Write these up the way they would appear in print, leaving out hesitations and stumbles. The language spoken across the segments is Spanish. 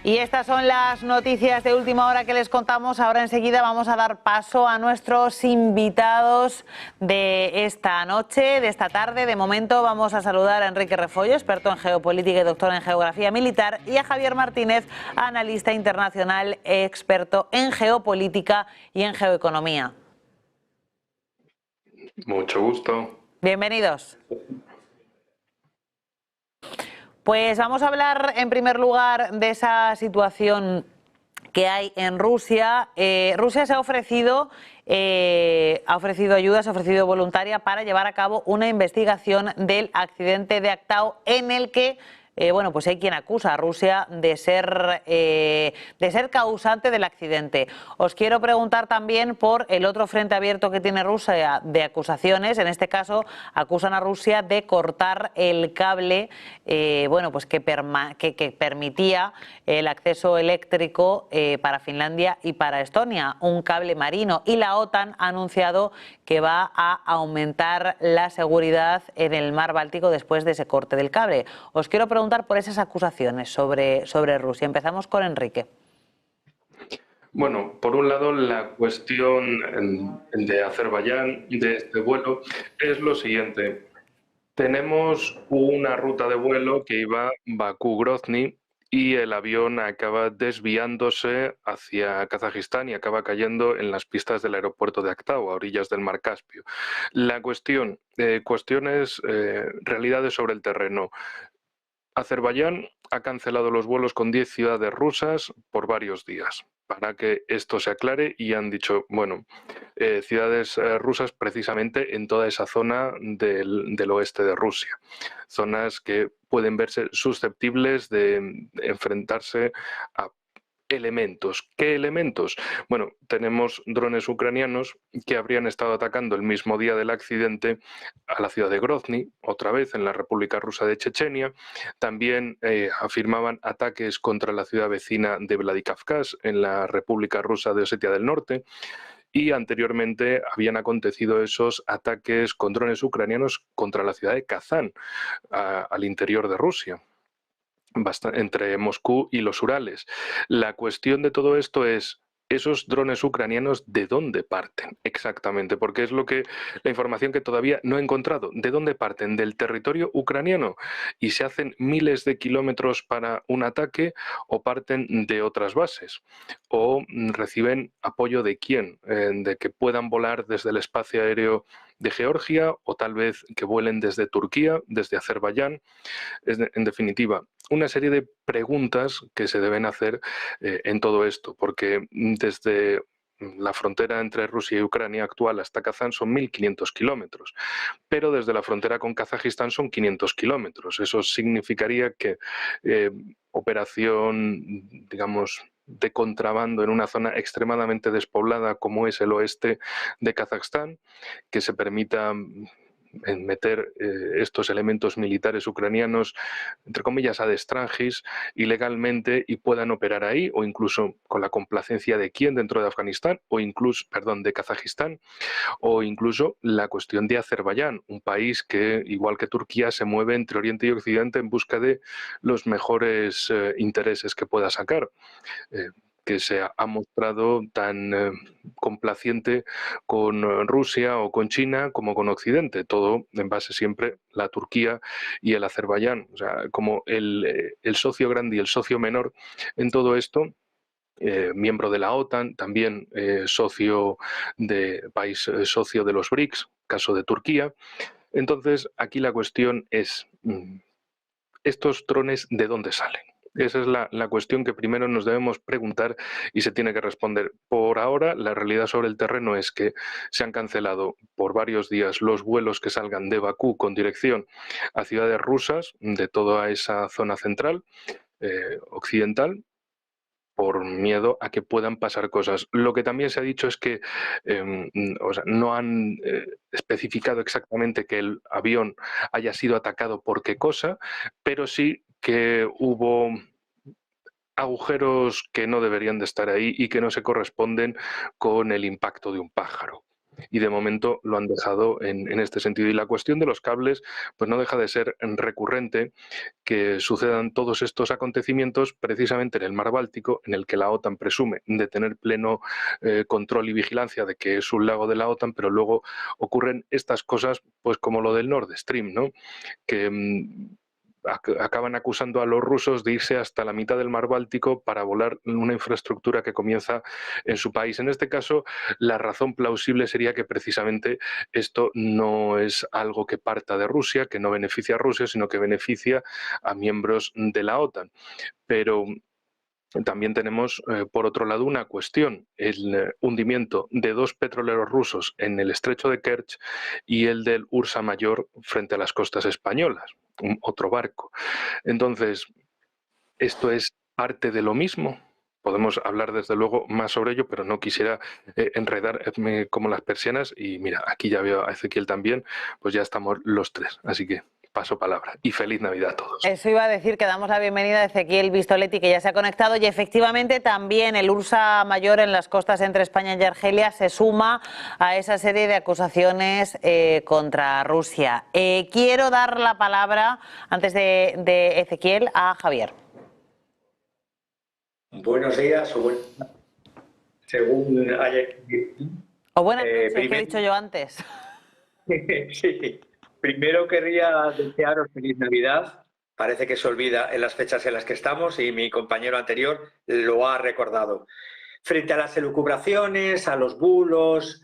Y estas son las noticias de última hora que les contamos. Ahora enseguida vamos a dar paso a nuestros invitados de esta noche, de esta tarde. De momento vamos a saludar a Enrique Refollo, experto en geopolítica y doctor en geografía militar, y a Javier Martínez, analista internacional, experto en geopolítica y en geoeconomía. Mucho gusto. Bienvenidos. Pues vamos a hablar en primer lugar de esa situación que hay en Rusia. Rusia se ha ofrecido ayuda, se ha ofrecido voluntaria para llevar a cabo una investigación del accidente de Aktau, en el que bueno, pues hay quien acusa a Rusia de ser causante del accidente. Os quiero preguntar también por el otro frente abierto que tiene Rusia de acusaciones. En este caso, acusan a Rusia de cortar el cable bueno, pues que permitía el acceso eléctrico para Finlandia y para Estonia, un cable marino. Y la OTAN ha anunciado que va a aumentar la seguridad en el mar Báltico después de ese corte del cable. Os quiero preguntar por esas acusaciones sobre Rusia. Empezamos con Enrique. Bueno, por un lado, la cuestión de Azerbaiyán, de este vuelo, es lo siguiente. Tenemos una ruta de vuelo que iba Bakú-Grozny y el avión acaba desviándose hacia Kazajistán y acaba cayendo en las pistas del aeropuerto de Aktau, a orillas del mar Caspio. La cuestión, realidades sobre el terreno. Azerbaiyán ha cancelado los vuelos con 10 ciudades rusas por varios días. Para que esto se aclare, y han dicho, bueno, ciudades rusas precisamente en toda esa zona del oeste de Rusia. Zonas que pueden verse susceptibles de enfrentarse a elementos. ¿Qué elementos? Bueno, tenemos drones ucranianos que habrían estado atacando el mismo día del accidente a la ciudad de Grozny, otra vez en la República Rusa de Chechenia. También afirmaban ataques contra la ciudad vecina de Vladikavkaz, en la República Rusa de Osetia del Norte. Y anteriormente habían acontecido esos ataques con drones ucranianos contra la ciudad de Kazán, al interior de Rusia, entre Moscú y los Urales. La cuestión de todo esto es, ¿esos drones ucranianos de dónde parten exactamente? Porque es la información que todavía no he encontrado. ¿De dónde parten? ¿Del territorio ucraniano y se hacen miles de kilómetros para un ataque, o parten de otras bases? ¿O reciben apoyo de quién? ¿De que puedan volar desde el espacio aéreo de Georgia, o tal vez que vuelen desde Turquía, desde Azerbaiyán? En definitiva, una serie de preguntas que se deben hacer en todo esto, porque desde la frontera entre Rusia y Ucrania actual hasta Kazán son 1.500 kilómetros, pero desde la frontera con Kazajistán son 500 kilómetros. Eso significaría que operación, digamos, de contrabando en una zona extremadamente despoblada como es el oeste de Kazajstán, que se permita meter estos elementos militares ucranianos, entre comillas, ad extranjis, ilegalmente, y puedan operar ahí, o incluso con la complacencia de quién dentro de Afganistán, o incluso, perdón, de Kazajistán, o incluso la cuestión de Azerbaiyán, un país que, igual que Turquía, se mueve entre Oriente y Occidente en busca de los mejores intereses que pueda sacar. Que se ha mostrado tan complaciente con Rusia o con China como con Occidente, todo en base siempre la Turquía y el Azerbaiyán, o sea, como el socio grande y el socio menor en todo esto. Miembro de la OTAN, también país socio de los BRICS, caso de Turquía. Entonces, aquí la cuestión es, ¿estos drones de dónde salen? Esa es la cuestión que primero nos debemos preguntar y se tiene que responder. Por ahora, la realidad sobre el terreno es que se han cancelado por varios días los vuelos que salgan de Bakú con dirección a ciudades rusas de toda esa zona central, occidental, por miedo a que puedan pasar cosas. Lo que también se ha dicho es que o sea, no han especificado exactamente que el avión haya sido atacado por qué cosa, pero sí que hubo agujeros que no deberían de estar ahí y que no se corresponden con el impacto de un pájaro. y de momento lo han dejado en este sentido. Y la cuestión de los cables pues no deja de ser recurrente que sucedan todos estos acontecimientos precisamente en el mar Báltico, en el que la OTAN presume de tener pleno control y vigilancia de que es un lago de la OTAN, pero luego ocurren estas cosas pues como lo del Nord Stream, ¿no? Que acaban acusando a los rusos de irse hasta la mitad del mar Báltico para volar una infraestructura que comienza en su país. En este caso, la razón plausible sería que precisamente esto no es algo que parta de Rusia, que no beneficia a Rusia, sino que beneficia a miembros de la OTAN. Pero también tenemos, por otro lado, una cuestión, el hundimiento de 2 petroleros rusos en el estrecho de Kerch y el del Ursa Mayor frente a las costas españolas, otro barco. Entonces, ¿esto es parte de lo mismo? Podemos hablar desde luego más sobre ello, pero no quisiera enredarme como las persianas. Y mira, aquí ya veo a Ezequiel también, pues ya estamos los 3, así que paso palabra y feliz Navidad a todos. Eso iba a decir, que damos la bienvenida a Ezequiel Vistoletti, que ya se ha conectado, y efectivamente también el Ursa Mayor en las costas entre España y Argelia se suma a esa serie de acusaciones contra Rusia. Quiero dar la palabra, antes de Ezequiel, a Javier. Buenos días, según haya... O buenas noches, que he dicho yo antes. Sí. Primero querría desearos feliz Navidad. Parece que se olvida en las fechas en las que estamos y mi compañero anterior lo ha recordado. Frente a las elucubraciones, a los bulos,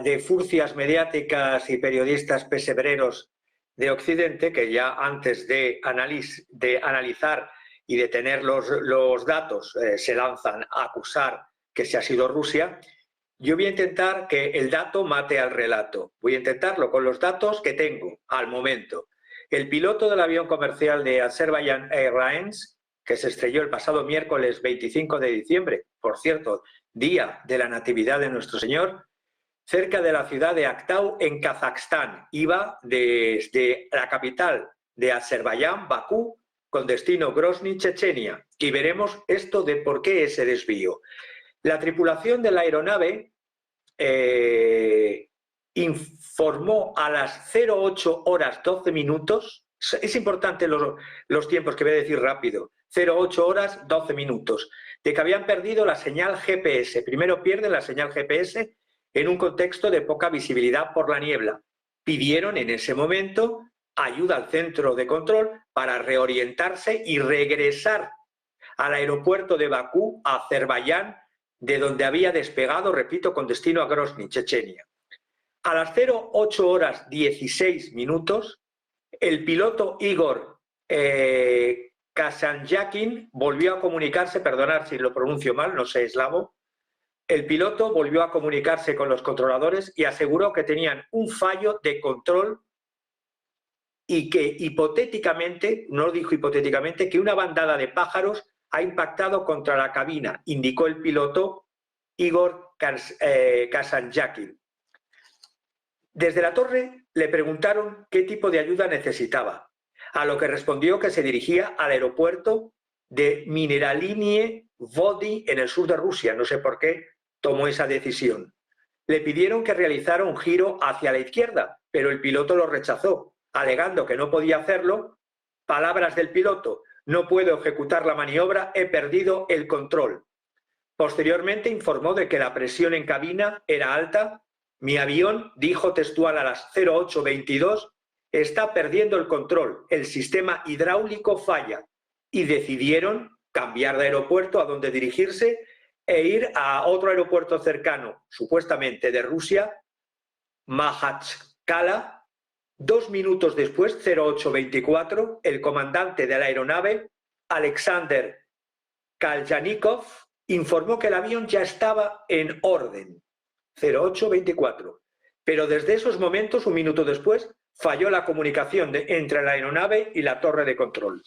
de furcias mediáticas y periodistas pesebreros de Occidente, que ya antes de analizar y de tener los datos se lanzan a acusar que se ha sido Rusia, yo voy a intentar que el dato mate al relato. Voy a intentarlo con los datos que tengo al momento. El piloto del avión comercial de Azerbaijan Airlines, que se estrelló el pasado miércoles 25 de diciembre, por cierto, día de la Natividad de Nuestro Señor, cerca de la ciudad de Aktau, en Kazajstán. Iba desde la capital de Azerbaiyán, Bakú, con destino Grozny, Chechenia. Y veremos esto de por qué ese desvío. La tripulación de la aeronave informó a las 08 horas 12 minutos, es importante los tiempos que voy a decir rápido, 08 horas 12 minutos, de que habían perdido la señal GPS. Primero pierden la señal GPS en un contexto de poca visibilidad por la niebla. Pidieron en ese momento ayuda al centro de control para reorientarse y regresar al aeropuerto de Bakú, a Azerbaiyán, de donde había despegado, repito, con destino a Grozny, Chechenia. A las 08 horas 16 minutos, el piloto Igor Kasanjakin volvió a comunicarse, perdonad si lo pronuncio mal, no sé eslavo, el piloto volvió a comunicarse con los controladores y aseguró que tenían un fallo de control y que hipotéticamente, no dijo hipotéticamente, que una bandada de pájaros ha impactado contra la cabina, indicó el piloto Igor Kasanjakin. Desde la torre le preguntaron qué tipo de ayuda necesitaba, a lo que respondió que se dirigía al aeropuerto de Mineralinie Vody en el sur de Rusia. No sé por qué tomó esa decisión. Le pidieron que realizara un giro hacia la izquierda, pero el piloto lo rechazó, alegando que no podía hacerlo. Palabras del piloto: no puedo ejecutar la maniobra, he perdido el control. Posteriormente informó de que la presión en cabina era alta. Mi avión, dijo textual a las 08:22, está perdiendo el control, el sistema hidráulico falla. Y decidieron cambiar de aeropuerto a donde dirigirse e ir a otro aeropuerto cercano, supuestamente de Rusia, Makhachkala. 2 minutos después, 08:24, el comandante de la aeronave, Alexander Kalyanikov, informó que el avión ya estaba en orden. 08:24. Pero desde esos momentos, 1 minuto después, falló la comunicación entre la aeronave y la torre de control.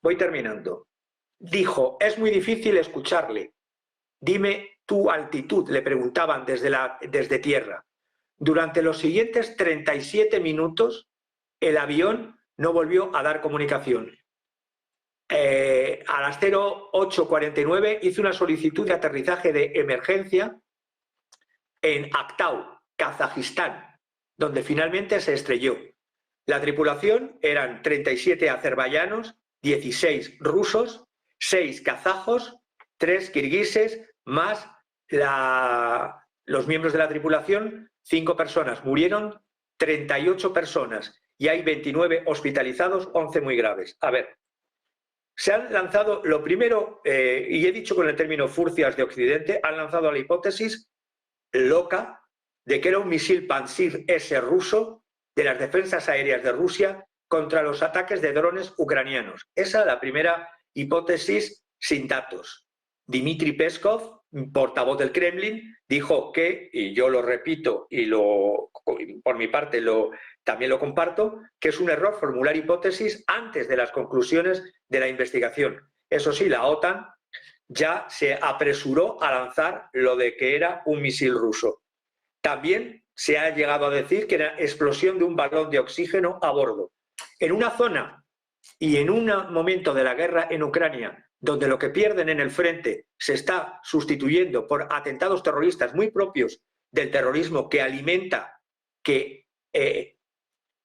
Voy terminando. Dijo: es muy difícil escucharle. Dime tu altitud, le preguntaban desde tierra. Durante los siguientes 37 minutos, el avión no volvió a dar comunicación. A las 08:49 hizo una solicitud de aterrizaje de emergencia en Aktau, Kazajistán, donde finalmente se estrelló. La tripulación eran 37 azerbaiyanos, 16 rusos, 6 kazajos, 3 kirguises, más los miembros de la tripulación, 5 personas. Murieron 38 personas y hay 29 hospitalizados, 11 muy graves. A ver, se han lanzado, lo primero, y he dicho con el término furcias de Occidente, han lanzado la hipótesis loca de que era un misil Pantsir S ruso de las defensas aéreas de Rusia contra los ataques de drones ucranianos. Esa es la primera hipótesis sin datos. Dmitry Peskov, portavoz del Kremlin, dijo que, y yo lo repito y por mi parte también lo comparto, que es un error formular hipótesis antes de las conclusiones de la investigación. Eso sí, la OTAN ya se apresuró a lanzar lo de que era un misil ruso. También se ha llegado a decir que era explosión de un balón de oxígeno a bordo. En una zona y en un momento de la guerra en Ucrania, donde lo que pierden en el frente se está sustituyendo por atentados terroristas muy propios del terrorismo que alimenta, que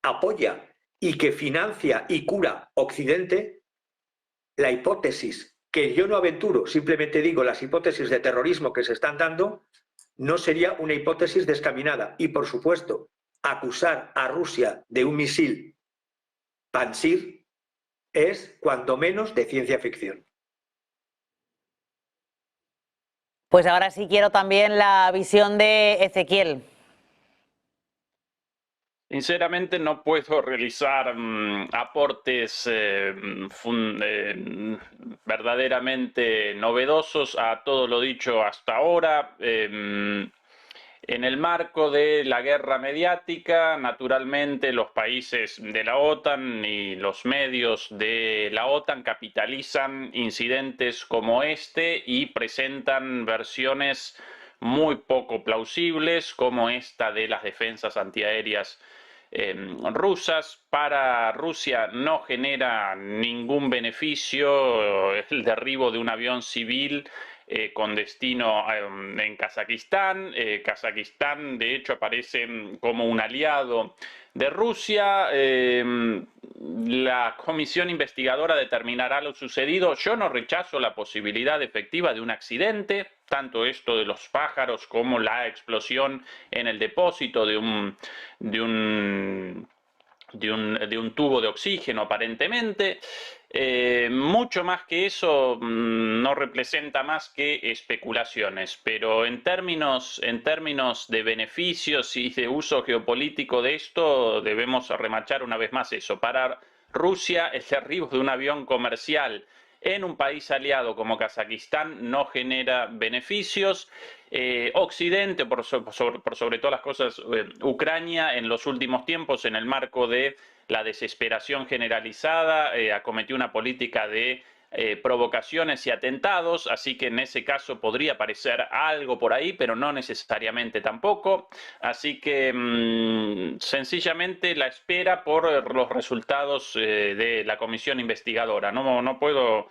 apoya y que financia y cura Occidente, la hipótesis, que yo no aventuro, simplemente digo las hipótesis de terrorismo que se están dando, no sería una hipótesis descaminada. Y, por supuesto, acusar a Rusia de un misil Pantsir es, cuando menos, de ciencia ficción. Pues ahora sí quiero también la visión de Ezequiel. Sinceramente no puedo realizar aportes verdaderamente novedosos a todo lo dicho hasta ahora. En el marco de la guerra mediática, naturalmente los países de la OTAN y los medios de la OTAN capitalizan incidentes como este y presentan versiones muy poco plausibles, como esta de las defensas antiaéreas rusas. Para Rusia no genera ningún beneficio el derribo de un avión civil con destino en Kazajistán. Kazajistán, de hecho, aparece como un aliado de Rusia. La comisión investigadora determinará lo sucedido. Yo no rechazo la posibilidad efectiva de un accidente, tanto esto de los pájaros como la explosión en el depósito de un tubo de oxígeno, aparentemente. Mucho más que eso no representa más que especulaciones, pero en términos de beneficios y de uso geopolítico de esto, debemos remachar una vez más eso. Para Rusia, el derribo de un avión comercial en un país aliado como Kazajistán no genera beneficios. Occidente, por sobre todas las cosas, Ucrania en los últimos tiempos, en el marco de la desesperación generalizada, acometió una política de provocaciones y atentados, así que en ese caso podría aparecer algo por ahí, pero no necesariamente tampoco. Así que sencillamente la espera por los resultados de la comisión investigadora. No puedo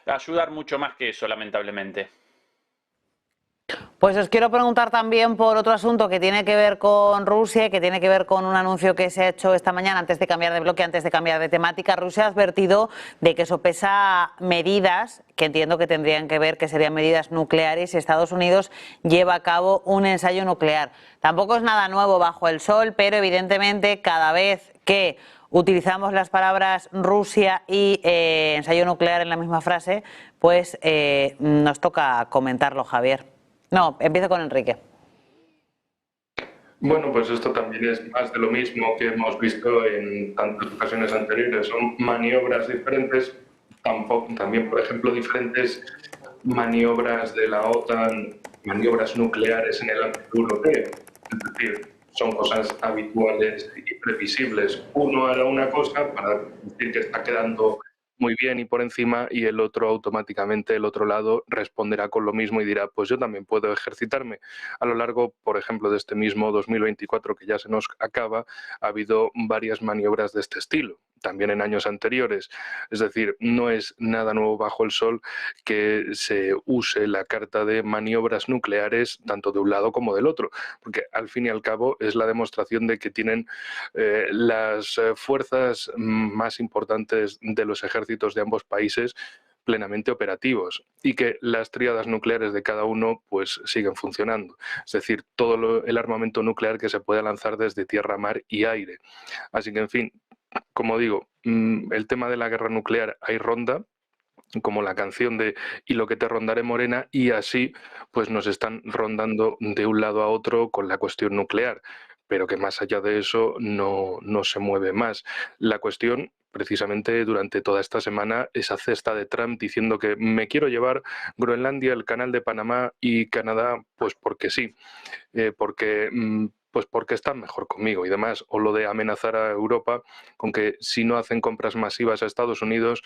ayudar mucho más que eso, lamentablemente. Pues os quiero preguntar también por otro asunto que tiene que ver con Rusia y que tiene que ver con un anuncio que se ha hecho esta mañana antes de cambiar de bloque, antes de cambiar de temática. Rusia ha advertido de que sopesa medidas que entiendo que tendrían que ver, que serían medidas nucleares, y Estados Unidos lleva a cabo un ensayo nuclear. Tampoco es nada nuevo bajo el sol, pero evidentemente cada vez que utilizamos las palabras Rusia y ensayo nuclear en la misma frase, pues nos toca comentarlo, Javier. No, empiezo con Enrique. Bueno, pues esto también es más de lo mismo que hemos visto en tantas ocasiones anteriores. Son maniobras diferentes, también, por ejemplo, diferentes maniobras de la OTAN, maniobras nucleares en el ámbito europeo. Es decir, son cosas habituales y previsibles. Uno hará una cosa para decir que está quedando muy bien y por encima, y el otro automáticamente, el otro lado, responderá con lo mismo y dirá, pues yo también puedo ejercitarme. A lo largo, por ejemplo, de este mismo 2024 que ya se nos acaba, ha habido varias maniobras de este estilo. también en años anteriores. Es decir, no es nada nuevo bajo el sol que se use la carta de maniobras nucleares tanto de un lado como del otro, porque al fin y al cabo es la demostración de que tienen las fuerzas más importantes de los ejércitos de ambos países plenamente operativos y que las tríadas nucleares de cada uno pues siguen funcionando. Es decir, todo el armamento nuclear que se puede lanzar desde tierra, mar y aire. Así que, en fin, como digo, el tema de la guerra nuclear hay ronda, como la canción de "Y lo que te rondaré, morena", y así pues nos están rondando de un lado a otro con la cuestión nuclear, pero que más allá de eso no se mueve más. La cuestión, precisamente durante toda esta semana, esa cesta de Trump diciendo que me quiero llevar Groenlandia, el Canal de Panamá y Canadá, pues porque sí, pues porque están mejor conmigo y demás, o lo de amenazar a Europa con que si no hacen compras masivas a Estados Unidos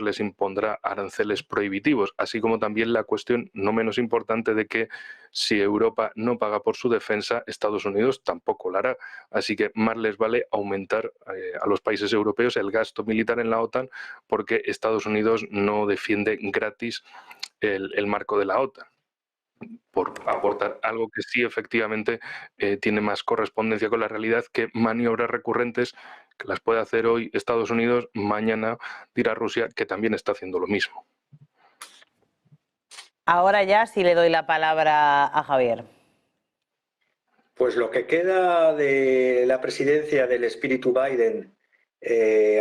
les impondrá aranceles prohibitivos, así como también la cuestión no menos importante de que si Europa no paga por su defensa, Estados Unidos tampoco lo hará, así que más les vale aumentar a los países europeos el gasto militar en la OTAN, porque Estados Unidos no defiende gratis el marco de la OTAN, por aportar algo que sí efectivamente tiene más correspondencia con la realidad que maniobras recurrentes que las puede hacer hoy Estados Unidos, mañana dirá Rusia que también está haciendo lo mismo. Ahora ya sí le doy la palabra a Javier. Pues lo que queda de la presidencia del espíritu Biden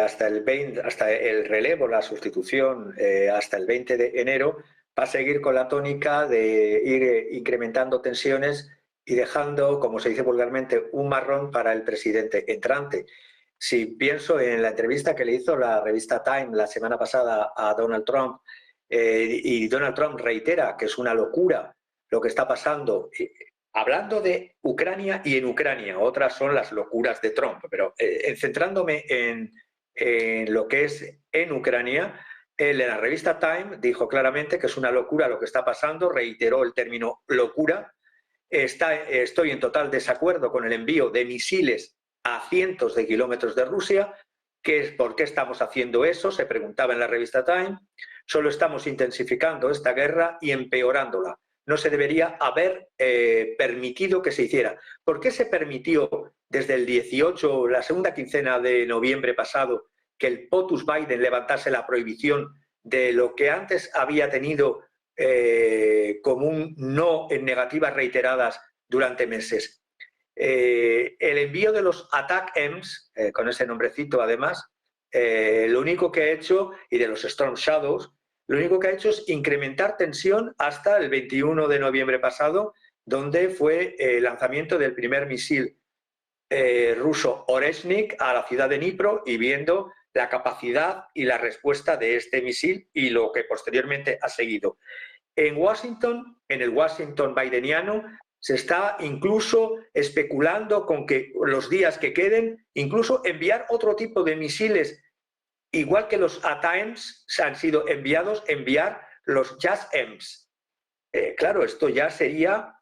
hasta el relevo, la sustitución, hasta el 20 de enero, va a seguir con la tónica de ir incrementando tensiones y dejando, como se dice vulgarmente, un marrón para el presidente entrante. Si pienso en la entrevista que le hizo la revista Time la semana pasada a Donald Trump, y Donald Trump reitera que es una locura lo que está pasando, hablando de Ucrania y en Ucrania, otras son las locuras de Trump, pero centrándome en lo que es en Ucrania, él en la revista Time dijo claramente que es una locura lo que está pasando, reiteró el término locura. Estoy en total desacuerdo con el envío de misiles a cientos de kilómetros de Rusia. ¿Por qué estamos haciendo eso?, se preguntaba en la revista Time. Solo estamos intensificando esta guerra y empeorándola. No se debería haber permitido que se hiciera. ¿Por qué se permitió desde el 18, la segunda quincena de noviembre pasado, que el POTUS Biden levantase la prohibición de lo que antes había tenido como un no en negativas reiteradas durante meses? El envío de los ATACMS, con ese nombrecito además, lo único que ha hecho, y de los Storm Shadows, lo único que ha hecho es incrementar tensión hasta el 21 de noviembre pasado, donde fue el lanzamiento del primer misil ruso Oreshnik a la ciudad de Dnipro, y viendo la capacidad y la respuesta de este misil y lo que posteriormente ha seguido. En Washington, en el Washington bideniano, se está incluso especulando con que los días que queden, incluso enviar otro tipo de misiles, igual que los ATACMS han sido enviados, enviar los JASSMs. Claro, esto ya sería,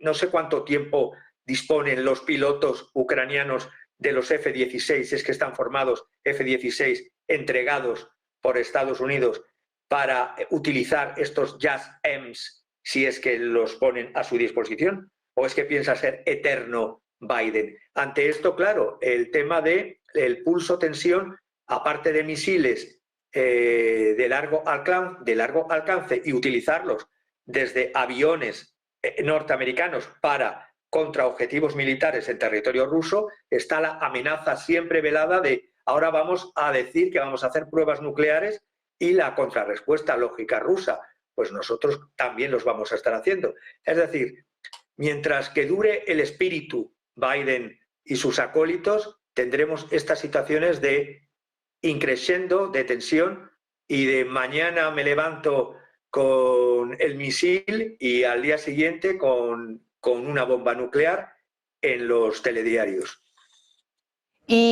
no sé cuánto tiempo disponen los pilotos ucranianos de los F-16, es que están formados F-16 entregados por Estados Unidos para utilizar estos JASSMs, si es que los ponen a su disposición, o es que piensa ser eterno Biden. Ante esto, claro, el tema del pulso tensión, aparte de misiles de largo alcance y utilizarlos desde aviones norteamericanos contra objetivos militares en territorio ruso, está la amenaza siempre velada de ahora vamos a decir que vamos a hacer pruebas nucleares, y la contrarrespuesta lógica rusa, pues nosotros también los vamos a estar haciendo. Es decir, mientras que dure el espíritu Biden y sus acólitos, tendremos estas situaciones de increciendo, de tensión, y de mañana me levanto con el misil y al día siguiente con una bomba nuclear en los telediarios. Y